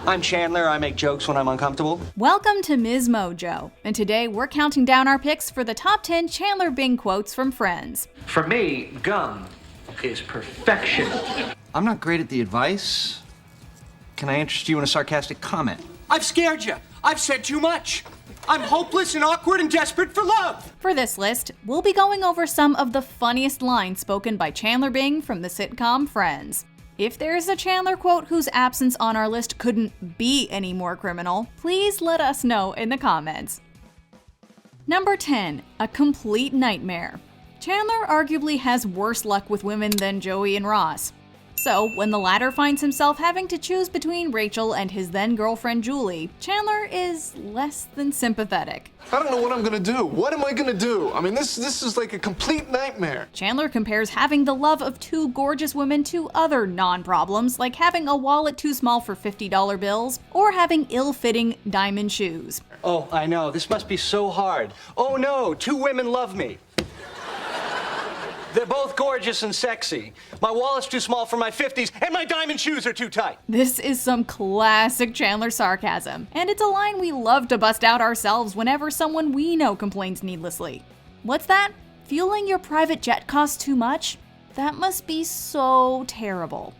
I'm Chandler, I make jokes when I'm uncomfortable. Welcome to MsMojo, and today we're counting down our picks for the top 10 Chandler Bing quotes from Friends. For me, gum is perfection. I'm not great at the advice. Can I interest you in a sarcastic comment? I've scared you. I've said too much. I'm hopeless and awkward and desperate for love. For this list, we'll be going over some of the funniest lines spoken by Chandler Bing from the sitcom Friends. If there's a Chandler quote whose absence on our list couldn't be any more criminal, please let us know in the comments. Number 10, a complete nightmare. Chandler arguably has worse luck with women than Joey and Ross. So, when the latter finds himself having to choose between Rachel and his then-girlfriend Julie, Chandler is less than sympathetic. I don't know what I'm gonna do. What am I gonna do? I mean, this is like a complete nightmare. Chandler compares having the love of two gorgeous women to other non-problems, like having a wallet too small for $50 bills, or having ill-fitting diamond shoes. Oh, I know, this must be so hard. Oh no, two women love me. They're both gorgeous and sexy. My wallet's too small for my 50s, and my diamond shoes are too tight. This is some classic Chandler sarcasm, and it's a line we love to bust out ourselves whenever someone we know complains needlessly. What's that? Fueling your private jet costs too much? That must be so terrible.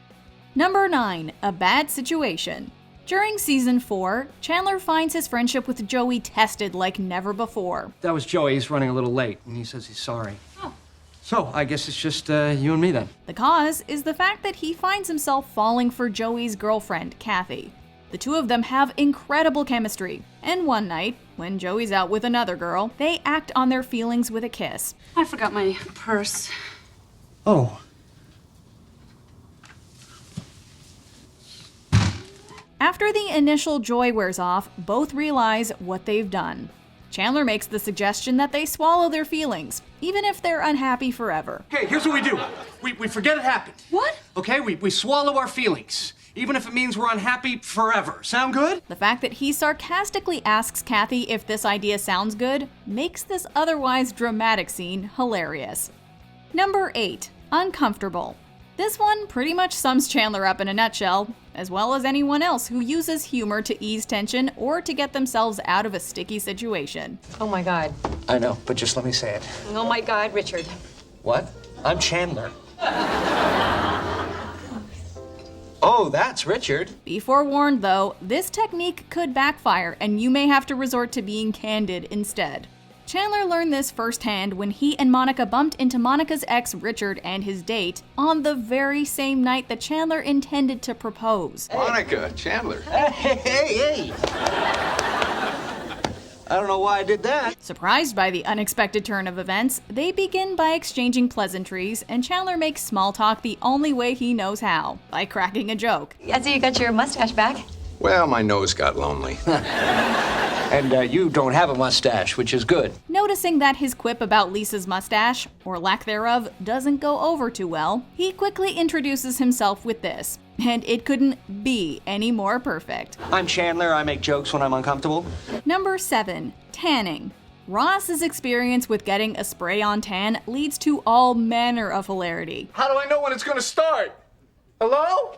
Number 9, a bad situation. During season 4, Chandler finds his friendship with Joey tested like never before. That was Joey, he's running a little late, and he says he's sorry. So, I guess it's just you and me then. The cause is the fact that he finds himself falling for Joey's girlfriend, Kathy. The two of them have incredible chemistry, and one night, when Joey's out with another girl, they act on their feelings with a kiss. I forgot my purse. Oh. After the initial joy wears off, both realize what they've done. Chandler makes the suggestion that they swallow their feelings, even if they're unhappy forever. Okay, here's what we do. We forget it happened. What? Okay, we swallow our feelings, even if it means we're unhappy forever. Sound good? The fact that he sarcastically asks Kathy if this idea sounds good makes this otherwise dramatic scene hilarious. Number 8, uncomfortable. This one pretty much sums Chandler up in a nutshell, as well as anyone else who uses humor to ease tension or to get themselves out of a sticky situation. Oh my God. I know, but just let me say it. Oh my God, Richard. What? I'm Chandler. Oh, that's Richard. Be forewarned though, this technique could backfire and you may have to resort to being candid instead. Chandler learned this firsthand when he and Monica bumped into Monica's ex Richard and his date on the very same night that Chandler intended to propose. Monica, Chandler. Hey! I don't know why I did that. Surprised by the unexpected turn of events, they begin by exchanging pleasantries, and Chandler makes small talk the only way he knows how, by cracking a joke. I see you got your mustache back. Well, my nose got lonely. And you don't have a mustache, which is good. Noticing that his quip about Lisa's mustache, or lack thereof, doesn't go over too well, he quickly introduces himself with this. And it couldn't be any more perfect. I'm Chandler, I make jokes when I'm uncomfortable. Number 7, tanning. Ross's experience with getting a spray-on tan leads to all manner of hilarity. How do I know when it's gonna start? Hello?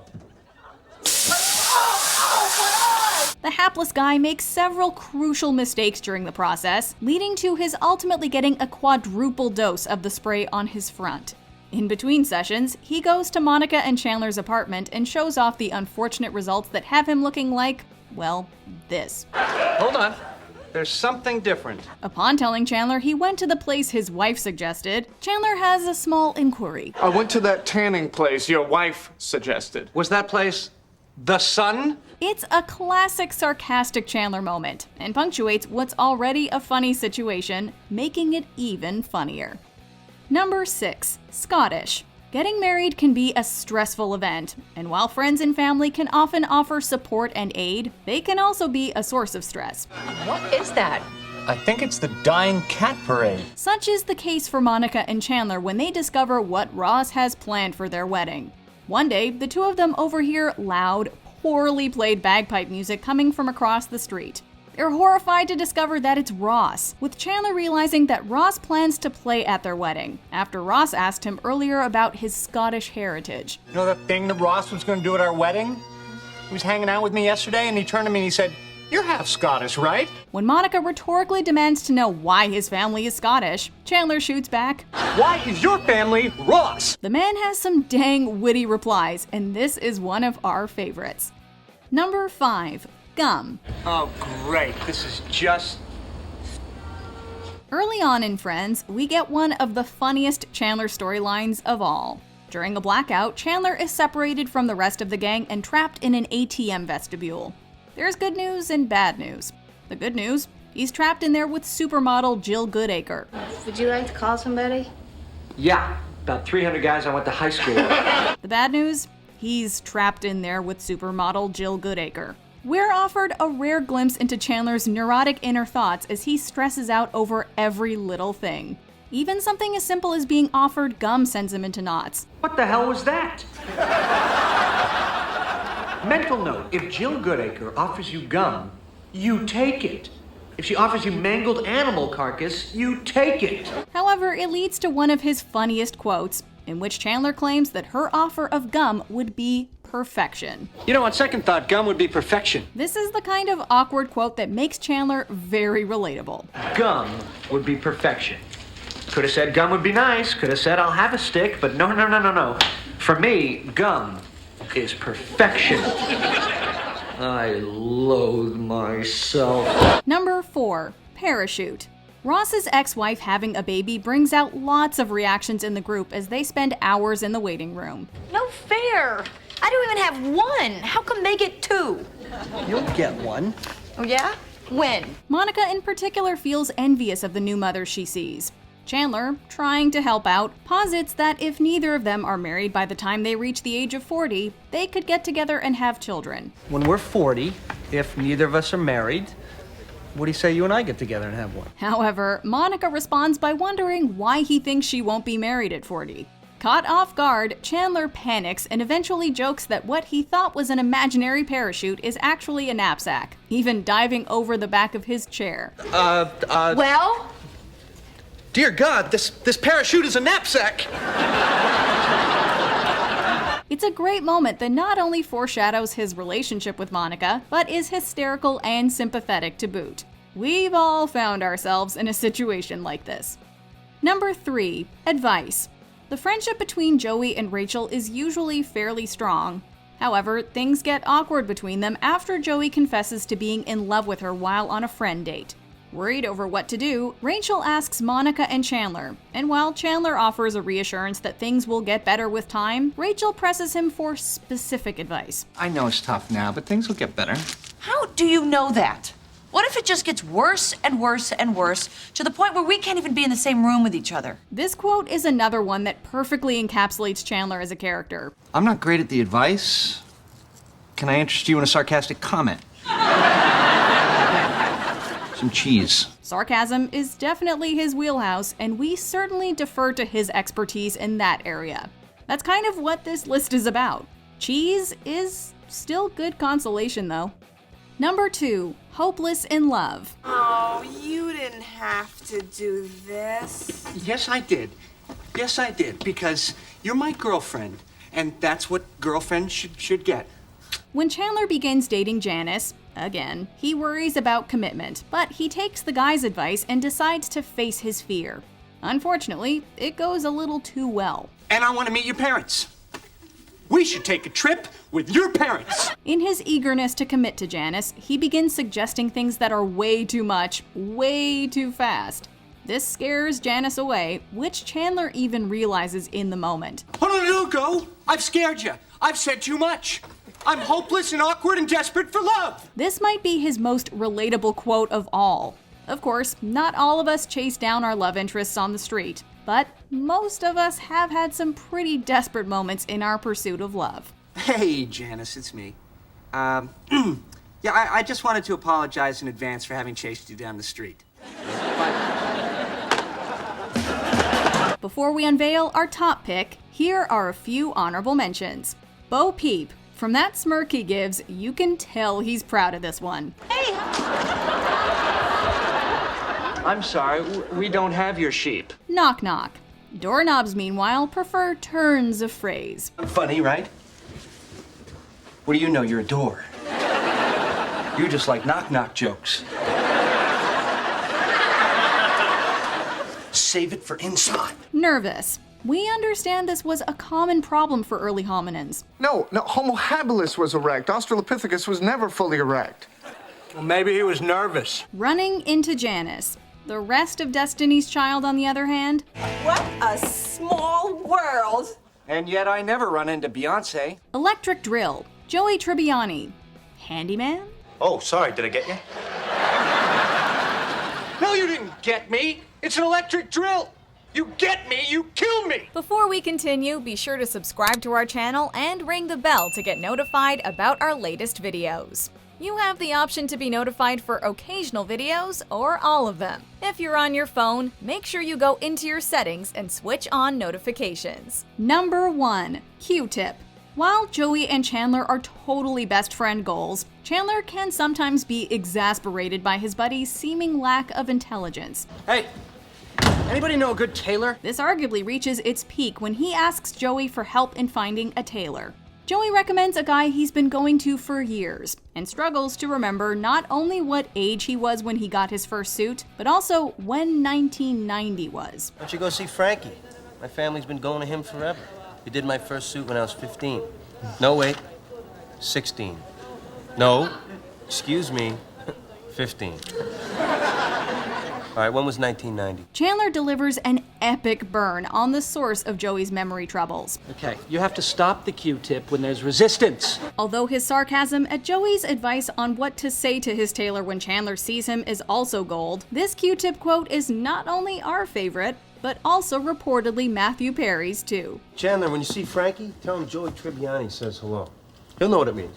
The hapless guy makes several crucial mistakes during the process, leading to his ultimately getting a quadruple dose of the spray on his front. In between sessions, he goes to Monica and Chandler's apartment and shows off the unfortunate results that have him looking like, well, this. Hold on. There's something different. Upon telling Chandler he went to the place his wife suggested, Chandler has a small inquiry. I went to that tanning place your wife suggested. Was that place the Sun? It's a classic sarcastic Chandler moment, and punctuates what's already a funny situation, making it even funnier. Number 6, Scottish. Getting married can be a stressful event, and while friends and family can often offer support and aid, they can also be a source of stress. What is that? I think it's the dying cat parade. Such is the case for Monica and Chandler when they discover what Ross has planned for their wedding. One day, the two of them overhear loud, poorly played bagpipe music coming from across the street. They're horrified to discover that it's Ross, with Chandler realizing that Ross plans to play at their wedding, after Ross asked him earlier about his Scottish heritage. You know that thing that Ross was going to do at our wedding? He was hanging out with me yesterday, and he turned to me and he said, "You're half Scottish, right?" When Monica rhetorically demands to know why his family is Scottish, Chandler shoots back, "Why is your family Ross?" The man has some dang witty replies, and this is one of our favorites. Number 5. Gum. Oh, great. This is just... Early on in Friends, we get one of the funniest Chandler storylines of all. During a blackout, Chandler is separated from the rest of the gang and trapped in an ATM vestibule. There's good news and bad news. The good news, he's trapped in there with supermodel Jill Goodacre. Would you like to call somebody? Yeah, about 300 guys I went to high school with. The bad news, he's trapped in there with supermodel Jill Goodacre. We're offered a rare glimpse into Chandler's neurotic inner thoughts as he stresses out over every little thing. Even something as simple as being offered gum sends him into knots. What the hell was that? Mental note, if Jill Goodacre offers you gum, you take it. If she offers you mangled animal carcass, you take it. However, it leads to one of his funniest quotes, in which Chandler claims that her offer of gum would be perfection. You know, on second thought, gum would be perfection. This is the kind of awkward quote that makes Chandler very relatable. Gum would be perfection. Could have said gum would be nice, could have said I'll have a stick, but no. For me, gum is perfection. I loathe myself. Number 4. Parachute. Ross's ex-wife having a baby brings out lots of reactions in the group as they spend hours in the waiting room. No fair. I don't even have one. How come they get 2? You'll get one. Oh, yeah? When? Monica in particular feels envious of the new mother she sees. Chandler, trying to help out, posits that if neither of them are married by the time they reach the age of 40, they could get together and have children. When we're 40, if neither of us are married, what do you say you and I get together and have one? However, Monica responds by wondering why he thinks she won't be married at 40. Caught off guard, Chandler panics and eventually jokes that what he thought was an imaginary parachute is actually a knapsack, even diving over the back of his chair. Well? Dear God, this parachute is a knapsack. It's a great moment that not only foreshadows his relationship with Monica, but is hysterical and sympathetic to boot. We've all found ourselves in a situation like this. Number 3. Advice. The friendship between Joey and Rachel is usually fairly strong. However, things get awkward between them after Joey confesses to being in love with her while on a friend date. Worried over what to do, Rachel asks Monica and Chandler, and while Chandler offers a reassurance that things will get better with time, Rachel presses him for specific advice. I know it's tough now, but things will get better. How do you know that? What if it just gets worse and worse and worse to the point where we can't even be in the same room with each other? This quote is another one that perfectly encapsulates Chandler as a character. I'm not great at the advice. Can I interest you in a sarcastic comment? Some cheese. Sarcasm is definitely his wheelhouse, and we certainly defer to his expertise in that area. That's kind of what this list is about. Cheese is still good consolation, though. Number 2, hopeless in love. Oh, you didn't have to do this. Yes, I did. Yes, I did, because you're my girlfriend, and that's what girlfriends should get. When Chandler begins dating Janice, again, he worries about commitment, but he takes the guy's advice and decides to face his fear. Unfortunately, it goes a little too well. And I want to meet your parents. We should take a trip with your parents. In his eagerness to commit to Janice, he begins suggesting things that are way too much, way too fast. This scares Janice away, which Chandler even realizes in the moment. Oh, no, go. I've scared you. I've said too much. I'm hopeless and awkward and desperate for love. This might be his most relatable quote of all. Of course, not all of us chase down our love interests on the street, but most of us have had some pretty desperate moments in our pursuit of love. Hey, Janice, it's me. I just wanted to apologize in advance for having chased you down the street. Before we unveil our top pick, here are a few honorable mentions. Bo Peep. From that smirk he gives, you can tell he's proud of this one. I'm sorry, we don't have your sheep. Knock knock. Doorknobs, meanwhile, prefer turns of phrase. Funny, right? What do you know? You're a door. You just like knock-knock jokes. Save it for inside. Nervous. We understand this was a common problem for early hominins. No, Homo habilis was erect. Australopithecus was never fully erect. Well, maybe he was nervous. Running into Janice. The rest of Destiny's Child, on the other hand, What a small world. And yet I never run into Beyonce. Electric Drill, Joey Tribbiani, Handyman? Oh, sorry, did I get you? No, you didn't get me. It's an electric drill. You get me, you kill me. Before we continue, be sure to subscribe to our channel and ring the bell to get notified about our latest videos. You have the option to be notified for occasional videos or all of them. If you're on your phone, make sure you go into your settings and switch on notifications. Number 1. Q-tip. While Joey and Chandler are totally best friend goals, Chandler can sometimes be exasperated by his buddy's seeming lack of intelligence. Hey, anybody know a good tailor? This arguably reaches its peak when he asks Joey for help in finding a tailor. Joey recommends a guy he's been going to for years, and struggles to remember not only what age he was when he got his first suit, but also when 1990 was. Why don't you go see Frankie? My family's been going to him forever. He did my first suit when I was 15. No, wait, 16. No, excuse me, 15. All right, when was 1990? Chandler delivers an epic burn on the source of Joey's memory troubles. Okay, you have to stop the Q-tip when there's resistance. Although his sarcasm at Joey's advice on what to say to his tailor when Chandler sees him is also gold, this Q-tip quote is not only our favorite, but also reportedly Matthew Perry's too. Chandler, when you see Frankie, tell him Joey Tribbiani says hello. He'll know what it means.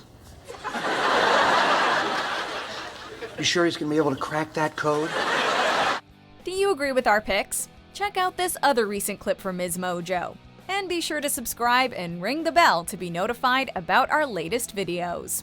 You sure he's gonna be able to crack that code? Do you agree with our picks? Check out this other recent clip from MsMojo. And be sure to subscribe and ring the bell to be notified about our latest videos.